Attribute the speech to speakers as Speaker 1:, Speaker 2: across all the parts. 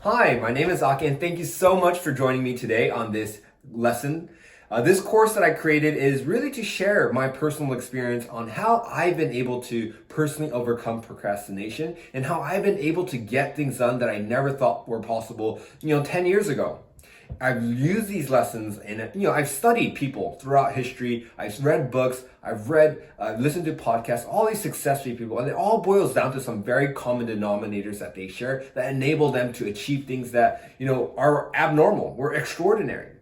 Speaker 1: Hi, my name is Aki, and thank you so much for joining me today on this lesson. This course that I created is really to share my personal experience on how I've been able to personally overcome procrastination and how I've been able to get things done that I never thought were possible, 10 years ago. I've used these lessons and I've studied people throughout history. I've read books, I've listened to podcasts, all these successful people, and it all boils down to some very common denominators that they share that enable them to achieve things that, are abnormal, were extraordinary.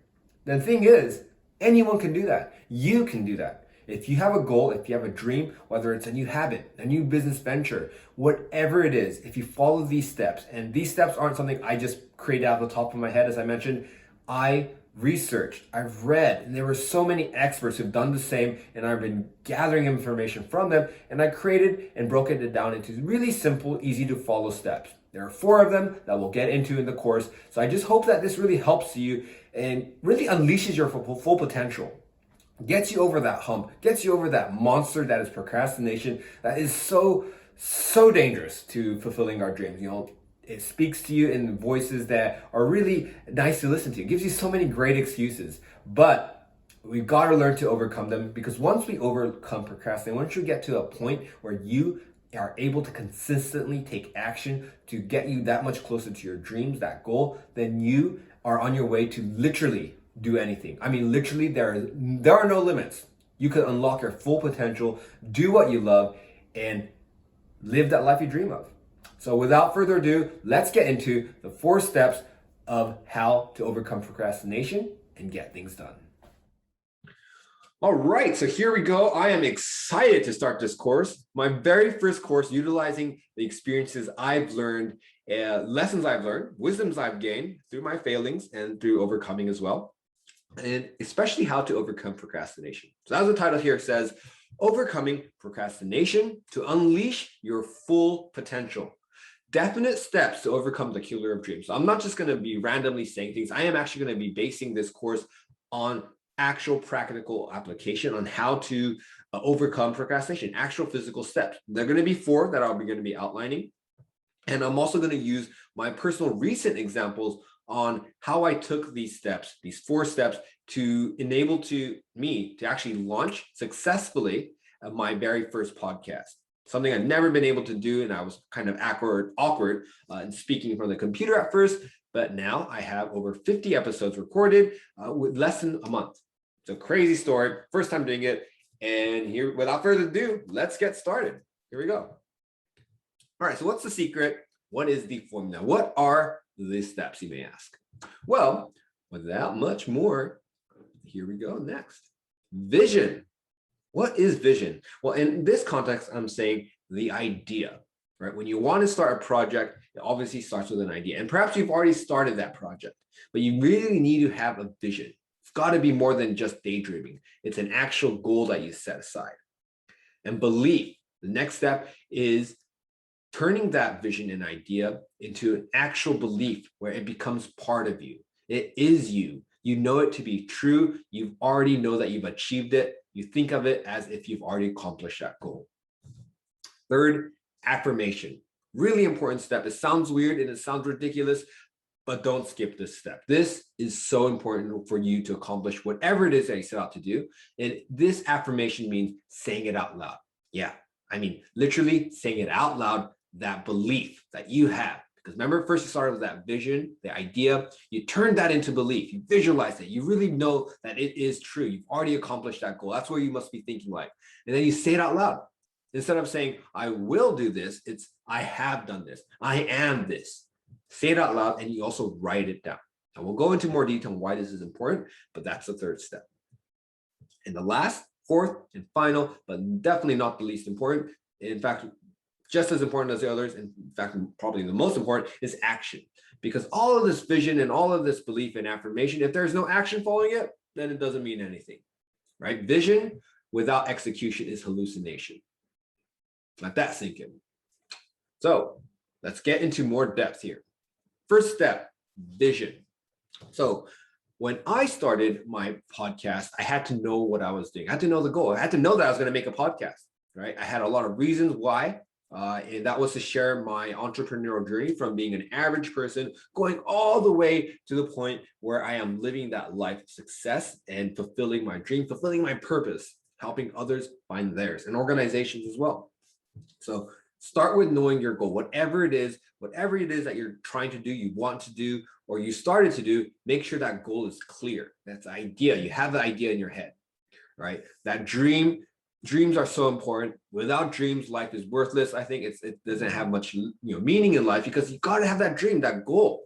Speaker 1: The thing is, anyone can do that. You can do that. If you have a goal, if you have a dream, whether it's a new habit, a new business venture, whatever it is, if you follow these steps, and these steps aren't something I just created out of the top of my head, as I mentioned, I researched, I've read, and there were so many experts who've done the same, and I've been gathering information from them, and I created and broke it down into really simple, easy to follow steps. There are 4 of them that we'll get into in the course. So I just hope that this really helps you and really unleashes your full potential. Gets you over that hump, gets you over that monster that is procrastination, that is so dangerous to fulfilling our dreams. It speaks to you in voices that are really nice to listen to. It gives you so many great excuses, but we've got to learn to overcome them, because once we overcome procrastination, once you get to a point where you are able to consistently take action to get you that much closer to your dreams, that goal, then you are on your way to literally do anything. I mean, literally, there are no limits. You can unlock your full potential, do what you love, and live that life you dream of. So without further ado, let's get into the 4 steps of how to overcome procrastination and get things done. All right, so here we go. I am excited to start this course. My very first course utilizing the experiences I've learned, lessons I've learned, wisdoms I've gained through my failings and through overcoming as well, and especially how to overcome procrastination. So as the title here says, overcoming procrastination to unleash your full potential. Definite steps to overcome the killer of dreams. So I'm not just going to be randomly saying things. I am actually going to be basing this course on actual practical application on how to overcome procrastination, actual physical steps. There are going to be 4 that I'm going to be outlining. And I'm also going to use my personal recent examples on how I took these steps, these 4 steps, to enable me to actually launch successfully my very first podcast. Something I've never been able to do, and I was kind of awkward in speaking from the computer at first, but now I have over 50 episodes recorded with less than a month. It's a crazy story, first time doing it, and here, without further ado, let's get started. Here we go. All right, so what's the secret? What is the formula? What are the steps, you may ask? Well, without much more, here we go next. Vision. What is vision? Well, in this context, I'm saying the idea, right? When you want to start a project, it obviously starts with an idea. And perhaps you've already started that project, but you really need to have a vision. It's got to be more than just daydreaming. It's an actual goal that you set aside. And belief. The next step is turning that vision and idea into an actual belief where it becomes part of you. It is you. You know it to be true. You already know that you've achieved it. You think of it as if you've already accomplished that goal. Third, affirmation. Really important step. It sounds weird and it sounds ridiculous, but don't skip this step. This is so important for you to accomplish whatever it is that you set out to do. And this affirmation means saying it out loud. Yeah, I mean, literally saying it out loud, that belief that you have. Because remember, first you started with that vision, the idea, you turned that into belief, you visualize it, you really know that it is true. You've already accomplished that goal. That's where you must be thinking like. And then you say it out loud. Instead of saying, I will do this, it's, I have done this. I am this. Say it out loud, and you also write it down. And we'll go into more detail on why this is important, but that's the 3rd step. And the last, 4th, and final, but definitely not the least important, in fact, just as important as the others, in fact, probably the most important, is action. Because all of this vision and all of this belief and affirmation, if there's no action following it, then it doesn't mean anything, right? Vision without execution is hallucination. Let that sink in. So let's get into more depth here. First step, vision. So when I started my podcast, I had to know what I was doing. I had to know the goal. I had to know that I was going to make a podcast, right? I had a lot of reasons why. And that was to share my entrepreneurial journey from being an average person, going all the way to the point where I am living that life of success and fulfilling my dream, fulfilling my purpose, helping others find theirs and organizations as well. So start with knowing your goal, whatever it is that you're trying to do, you want to do, or you started to do, make sure that goal is clear. That's the idea. You have the idea in your head, right? That dreams are so important. Without dreams, life is worthless. I think it doesn't have much meaning in life, because you got to have that dream, that goal.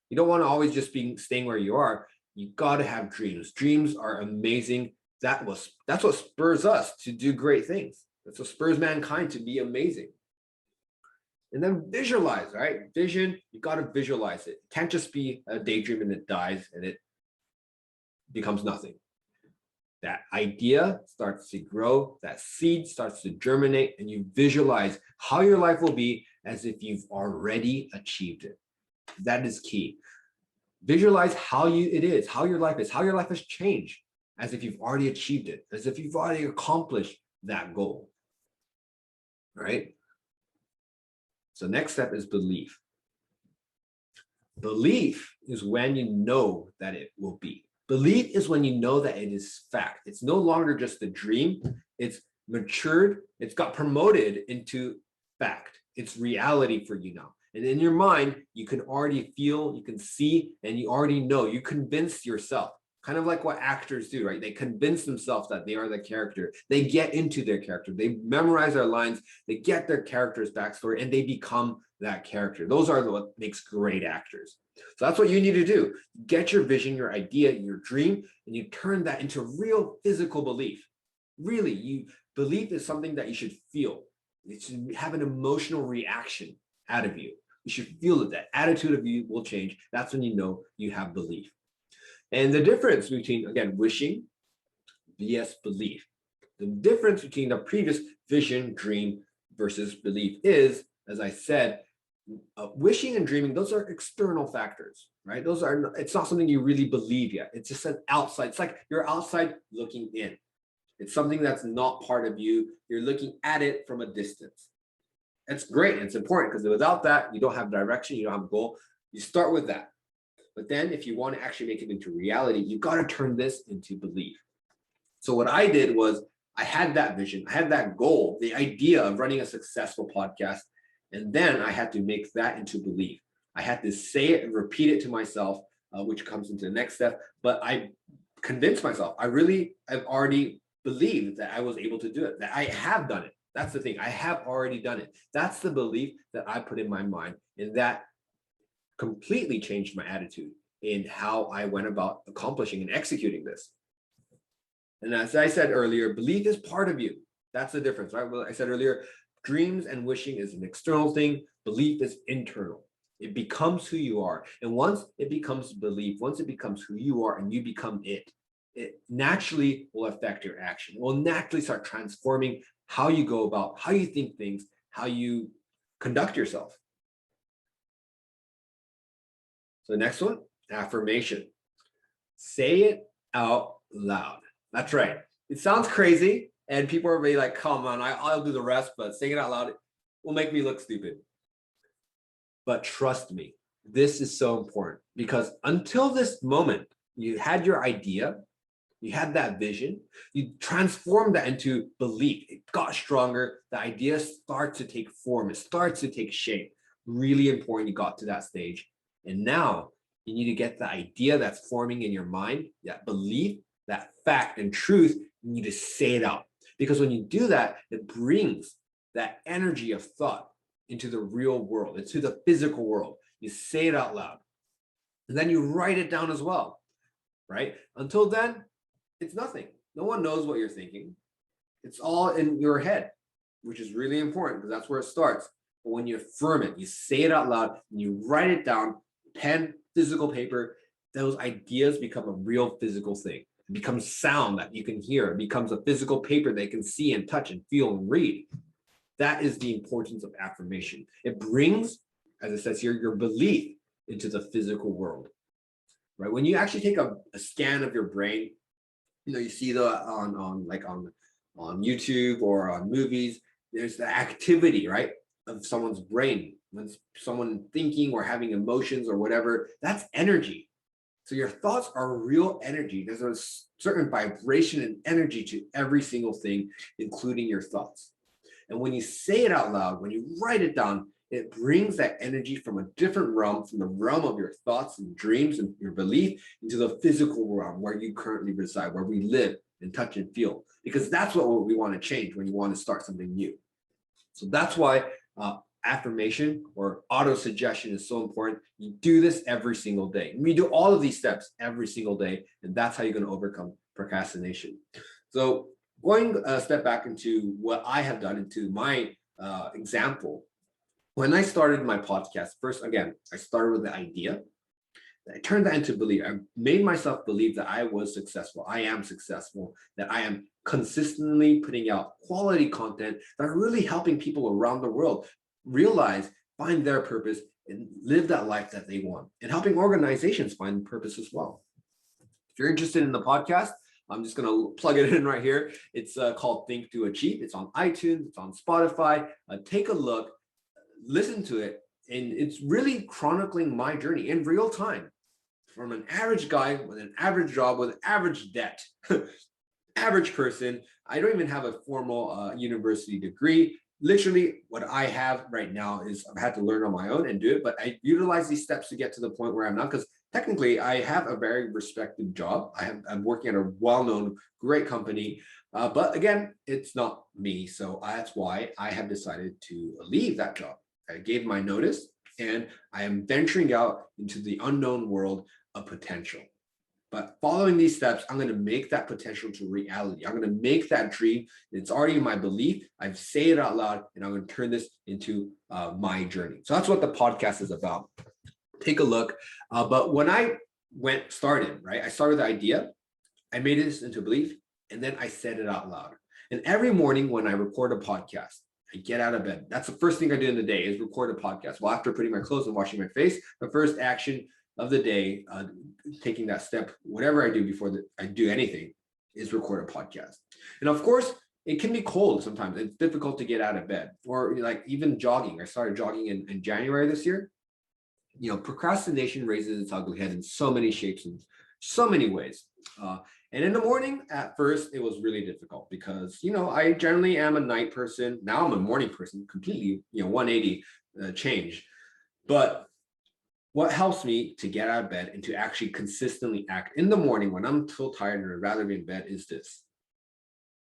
Speaker 1: You don't want to always just be staying where you are. You got to have dreams. Dreams are amazing. That's what spurs us to do great things. That's what spurs mankind to be amazing. And then visualize, right? Vision, you got to visualize it. It can't just be a daydream and it dies and it becomes nothing. That idea starts to grow, that seed starts to germinate, and you visualize how your life will be as if you've already achieved it. That is key. Visualize how your life is, how your life has changed, as if you've already achieved it, as if you've already accomplished that goal. Right? So next step is belief. Belief is when you know that it will be. Belief is when you know that it is fact. It's no longer just a dream. It's matured. It's got promoted into fact. It's reality for you now. And in your mind, you can already feel, you can see, and you already know. You convince yourself. Kind of like what actors do, right? They convince themselves that they are the character. They get into their character. They memorize their lines. They get their character's backstory, and they become that character. Those are what makes great actors. So that's what you need to do. Get your vision, your idea, your dream, and you turn that into real physical belief. Really, belief is something that you should feel. It should have an emotional reaction out of you. You should feel that. That attitude of you will change. That's when you know you have belief. And the difference between, again, wishing vs belief. The difference between the previous vision, dream versus belief is, as I said, wishing and dreaming, those are external factors, right? It's not something you really believe yet. It's just an outside. It's like you're outside looking in. It's something that's not part of you. You're looking at it from a distance. It's great. It's important, because without that, you don't have direction. You don't have a goal. You start with that. But then if you want to actually make it into reality, you've got to turn this into belief. So what I did was I had that vision, I had that goal, the idea of running a successful podcast. And then I had to make that into belief. I had to say it and repeat it to myself, which comes into the next step. But I convinced myself, I've already believed that I was able to do it, that I have done it. That's the thing. I have already done it. That's the belief that I put in my mind. And that completely changed my attitude in how I went about accomplishing and executing this. And as I said earlier, belief is part of you. That's the difference, right? Well, I said earlier, dreams and wishing is an external thing. Belief is internal. It becomes who you are. And once it becomes belief, once it becomes who you are and you become it, it naturally will affect your action. It will naturally start transforming how you go about, how you think things, how you conduct yourself. So the next one, affirmation. Say it out loud. That's right. It sounds crazy, and people are really like, come on, I'll do the rest, but saying it out loud will make me look stupid. But trust me, this is so important, because until this moment, you had your idea, you had that vision, you transformed that into belief. It got stronger. The idea starts to take form. It starts to take shape. Really important you got to that stage. And now you need to get the idea that's forming in your mind, that belief, that fact and truth, you need to say it out. Because when you do that, it brings that energy of thought into the real world, into the physical world. You say it out loud. And then you write it down as well, right? Until then, it's nothing. No one knows what you're thinking. It's all in your head, which is really important, because that's where it starts. But when you affirm it, you say it out loud, and you write it down, pen, physical paper, those ideas become a real physical thing. It becomes sound that you can hear. It becomes a physical paper they can see and touch and feel and read. That is the importance of affirmation. It brings, as it says here, your belief into the physical world, right? When you actually take a scan of your brain, you see on YouTube or on movies, there's the activity, right? of someone's brain, when someone thinking or having emotions or whatever, that's energy. So your thoughts are real energy. There's a certain vibration and energy to every single thing, including your thoughts. And when you say it out loud, when you write it down, it brings that energy from a different realm, from the realm of your thoughts and dreams and your belief, into the physical realm where you currently reside, where we live and touch and feel. Because that's what we want to change when you want to start something new. So that's why affirmation or auto suggestion is so important. You do this every single day. And we do all of these steps every single day, and that's how you're going to overcome procrastination. So going a step back into what I have done, into my example, when I started my podcast, first, again, I started with the idea. I turned that into belief. I made myself believe that I was successful. I am successful, that I am consistently putting out quality content that are really helping people around the world realize, find their purpose, and live that life that they want, and helping organizations find purpose as well. If you're interested in the podcast, I'm just going to plug it in right here. It's called Think to Achieve. It's on iTunes. It's on Spotify. Take a look, listen to it. And it's really chronicling my journey in real time, from an average guy with an average job with average debt, average person. I don't even have a formal university degree. Literally, what I have right now is I've had to learn on my own and do it, but I utilize these steps to get to the point where I'm not, because technically I have a very respected job. I'm working at a well-known, great company, but again, it's not me. So that's why I have decided to leave that job. I gave my notice, and I am venturing out into the unknown world of potential. But following these steps, I'm going to make that potential to reality. I'm going to make that dream. It's already my belief. I say it out loud, and I'm going to turn this into my journey. So that's what the podcast is about. Take a look. But when I started, right, I started with the idea. I made this into belief, and then I said it out loud. And every morning when I record a podcast, I get out of bed. That's the first thing I do in the day, is record a podcast. Well, after putting my clothes and washing my face, the first action of the day, taking that step, whatever I do before I do anything, is record a podcast. And of course, it can be cold sometimes. It's difficult to get out of bed, or like even jogging. I started jogging in January this year. You know, procrastination raises its ugly head in so many shapes and so many ways. And in the morning, at first, it was really difficult because, you know, I generally am a night person. Now I'm a morning person, completely, 180 change. But what helps me to get out of bed and to actually consistently act in the morning when I'm so tired and I'd rather be in bed is this.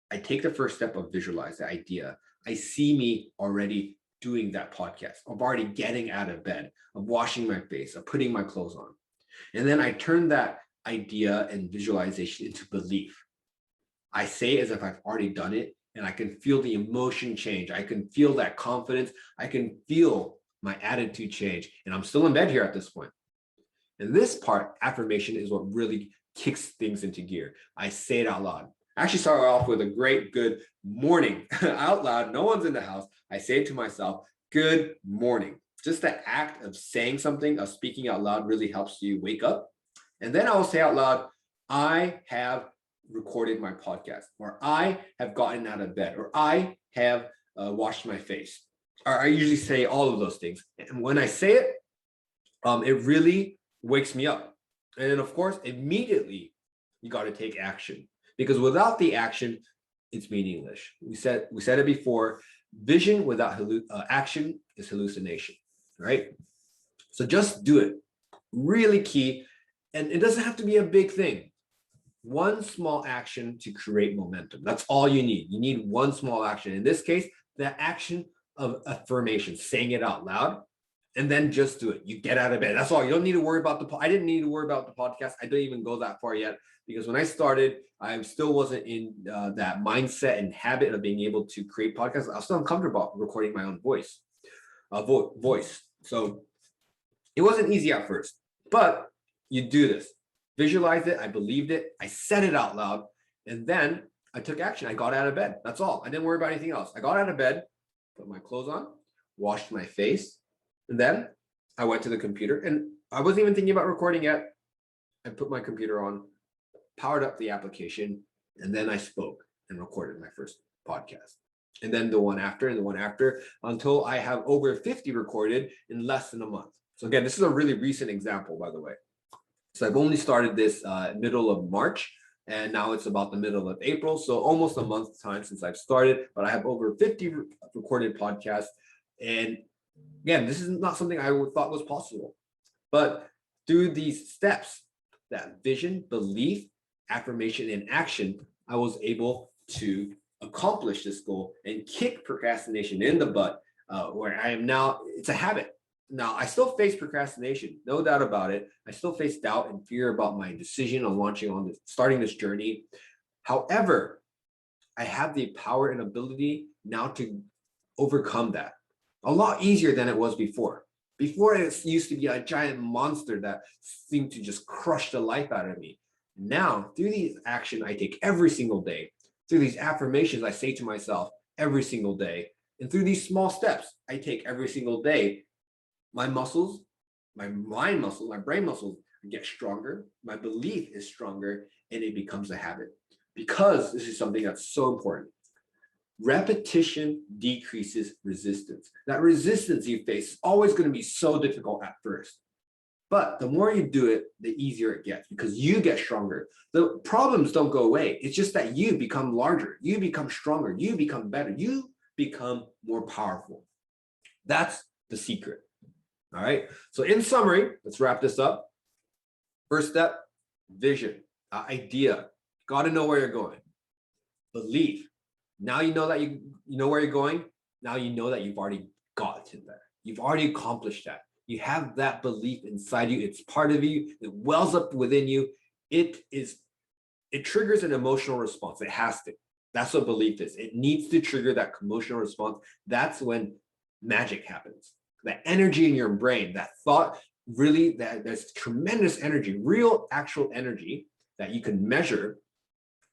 Speaker 1: I take the first step of visualize the idea. I see me already doing that podcast, of already getting out of bed, of washing my face, of putting my clothes on. And then I turn that idea and visualization into belief. I say as if I've already done it, and I can feel the emotion change. I can feel that confidence. I can feel my attitude change. And I'm still in bed here at this point. And this part, affirmation, is what really kicks things into gear. I say it out loud. I actually start off with a great, good morning out loud. No one's in the house. I say it to myself, good morning. Just the act of saying something, of speaking out loud, really helps you wake up. And then I will say out loud, I have recorded my podcast, or I have gotten out of bed, or I have washed my face. Or I usually say all of those things. And when I say it, it really wakes me up. And then, of course, immediately you got to take action, because without the action, it's meaningless. We said it before. Vision without action is hallucination, right? So just do it. Really key. And it doesn't have to be a big thing. One small action to create momentum. That's all you need. You need one small action. In this case, the action of affirmation, saying it out loud, and then just do it. You get out of bed. That's all. You don't need to worry about I didn't need to worry about the podcast. I don't even go that far yet, because when I started, I still wasn't in that mindset and habit of being able to create podcasts. I was still uncomfortable recording my own voice. So it wasn't easy at first, but you do this. Visualize it. I believed it. I said it out loud. And then I took action. I got out of bed. That's all. I didn't worry about anything else. I got out of bed, put my clothes on, washed my face, and then I went to the computer, and I wasn't even thinking about recording yet. I put my computer on, powered up the application, and then I spoke and recorded my first podcast. and then the one after, and the one after, until I have over 50 recorded in less than a month. So again, this is a really recent example, by the way. So I've only started this middle of March, and now it's about the middle of April. So almost a month's time since I've started, but I have over 50 recorded podcasts. And again, this is not something I thought was possible. But through these steps, that vision, belief, affirmation, and action, I was able to accomplish this goal and kick procrastination in the butt, where I am now, it's a habit. Now, I still face procrastination, no doubt about it. I still face doubt and fear about my decision on starting this journey. However, I have the power and ability now to overcome that a lot easier than it was before. Before, it used to be a giant monster that seemed to just crush the life out of me. Now, through these actions I take every single day, through these affirmations I say to myself every single day, and through these small steps I take every single day, my muscles, my mind muscles, my brain muscles get stronger, my belief is stronger, and it becomes a habit. Because this is something that's so important. Repetition decreases resistance. That resistance you face is always going to be so difficult at first. But the more you do it, the easier it gets because you get stronger. The problems don't go away. It's just that you become larger, you become stronger, you become better, you become more powerful. That's the secret. All right. So in summary, let's wrap this up. First step, vision, idea. Got to know where you're going. Belief. Now you know that you know where you're going. Now you know that you've already gotten there. You've already accomplished that. You have that belief inside you. It's part of you. It wells up within you. It triggers an emotional response. It has to. That's what belief is. It needs to trigger that emotional response. That's when magic happens. That energy in your brain, that thought, really, that there's tremendous energy, real actual energy that you can measure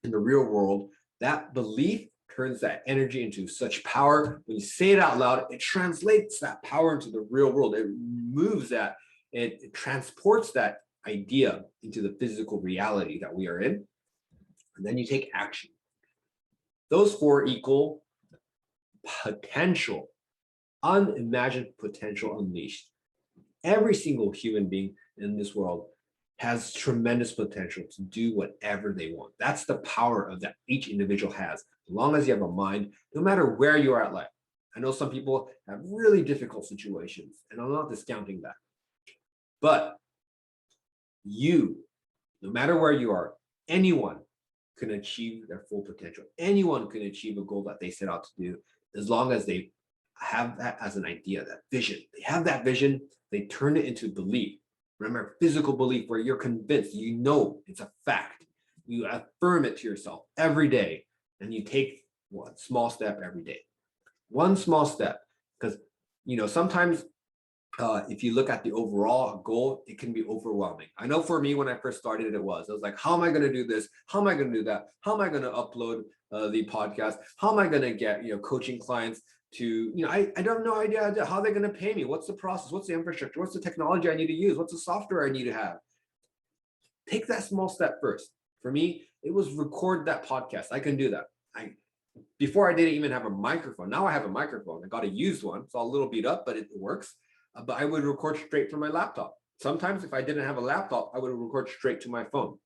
Speaker 1: in the real world. That belief turns that energy into such power. When you say it out loud, it translates that power into the real world. It moves that, it transports that idea into the physical reality that we are in. And then you take action. Those four equal potential, unimagined potential unleashed. Every single human being in this world has tremendous potential to do whatever they want. That's the power of that each individual has. As long as you have a mind, no matter where you are at life. I know some people have really difficult situations, and I'm not discounting that. But you, no matter where you are, anyone can achieve their full potential. Anyone can achieve a goal that they set out to do, as long as they have that as an idea, that vision. They have that vision, they turn it into belief. Remember, physical belief where you're convinced, you know it's a fact. You affirm it to yourself every day, and you take one small step every day. One small step, because sometimes if you look at the overall goal, it can be overwhelming. I know for me, when I first started, it was like, how am I going to do this? How am I going to do that? How am I going to upload the podcast? How am I going to get coaching clients to, I don't know idea how they're going to pay me. What's the process? What's the infrastructure? What's the technology I need to use? What's the software I need to have? Take that small step first. For me, it was record that podcast. I can do that. Before I didn't even have a microphone. Now I have a microphone. I got a used one. It's all a little beat up, but it works. But I would record straight from my laptop. Sometimes if I didn't have a laptop, I would record straight to my phone.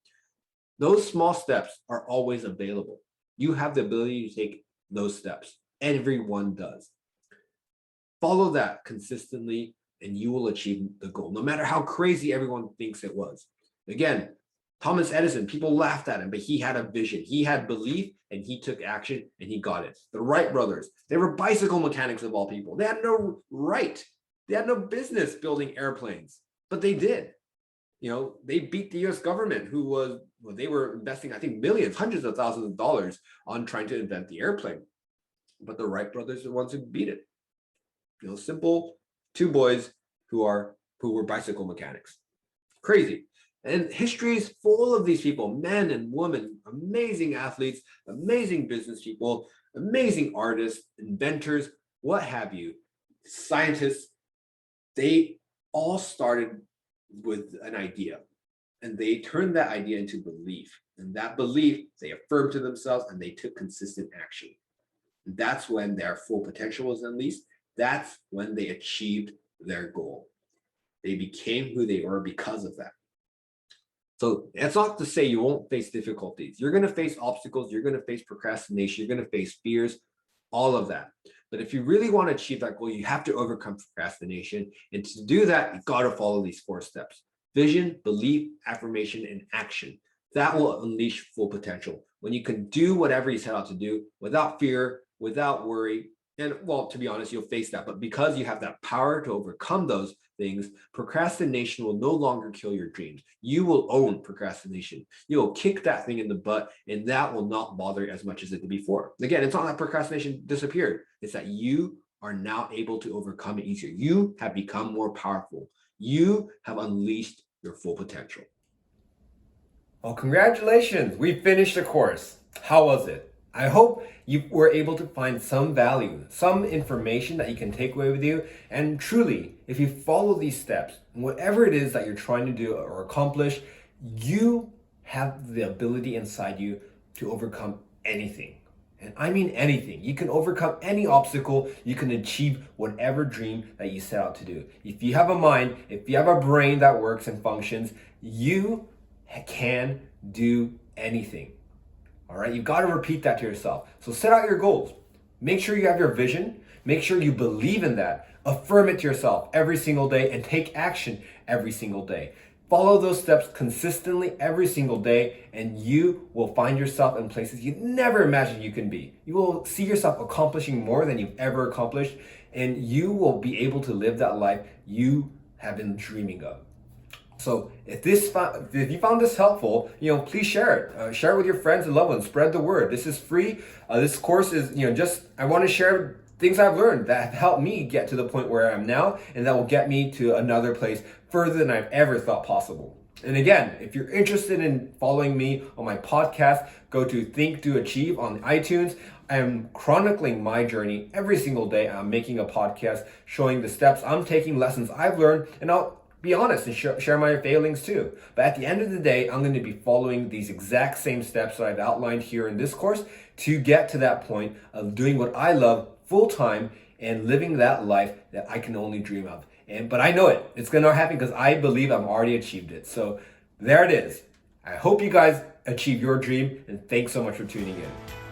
Speaker 1: Those small steps are always available. You have the ability to take those steps. Everyone does. Follow that consistently and you will achieve the goal, no matter how crazy everyone thinks it was. Again, Thomas Edison, people laughed at him, but he had a vision. He had belief and he took action and he got it. The Wright brothers, they were bicycle mechanics of all people. They had no right. They had no business building airplanes, but they did. They beat the US government, they were investing, I think, millions, hundreds of thousands of dollars on trying to invent the airplane. But the Wright brothers are the ones who beat it. Simple two boys who were bicycle mechanics. Crazy. And history is full of these people, men and women, amazing athletes, amazing business people, amazing artists, inventors, what have you, scientists. They all started with an idea and they turned that idea into belief. And that belief, they affirmed to themselves and they took consistent action.
Speaker 2: That's when their full potential was unleashed. That's when they achieved their goal. They became who they were because of that. So that's not to say you won't face difficulties. You're going to face obstacles. You're going to face procrastination. You're going to face fears, all of that. But if you really want to achieve that goal, you have to overcome procrastination. And to do that, you got to follow these 4 steps: vision, belief, affirmation, and action. That will unleash full potential. When you can do whatever you set out to do without fear, without worry, and well, to be honest, you'll face that. But because you have that power to overcome those things, procrastination will no longer kill your dreams. You will own procrastination. You'll kick that thing in the butt, and that will not bother you as much as it did before. Again, it's not that procrastination disappeared. It's that you are now able to overcome it easier. You have become more powerful. You have unleashed your full potential.
Speaker 1: Well, congratulations. We finished the course. How was it? I hope you were able to find some value, some information that you can take away with you. And truly, if you follow these steps, whatever it is that you're trying to do or accomplish, you have the ability inside you to overcome anything. And I mean anything. You can overcome any obstacle. You can achieve whatever dream that you set out to do. If you have a mind, if you have a brain that works and functions, you can do anything. All right, you've got to repeat that to yourself. So set out your goals. Make sure you have your vision. Make sure you believe in that. Affirm it to yourself every single day and take action every single day. Follow those steps consistently every single day, and you will find yourself in places you never imagined you can be. You will see yourself accomplishing more than you've ever accomplished, and you will be able to live that life you have been dreaming of. So if you found this helpful, please share it. Share it with your friends and loved ones. Spread the word. This is free. This course is, I want to share things I've learned that have helped me get to the point where I am now, and that will get me to another place further than I've ever thought possible. And again, if you're interested in following me on my podcast, go to Think, Do, Achieve on iTunes. I am chronicling my journey every single day. I'm making a podcast showing the steps I'm taking, lessons I've learned, and I'll be honest and share my failings too. But at the end of the day, I'm going to be following these exact same steps that I've outlined here in this course to get to that point of doing what I love full time and living that life that I can only dream of. But I know it's going to happen because I believe I've already achieved it. So there it is. I hope you guys achieve your dream, and thanks so much for tuning in.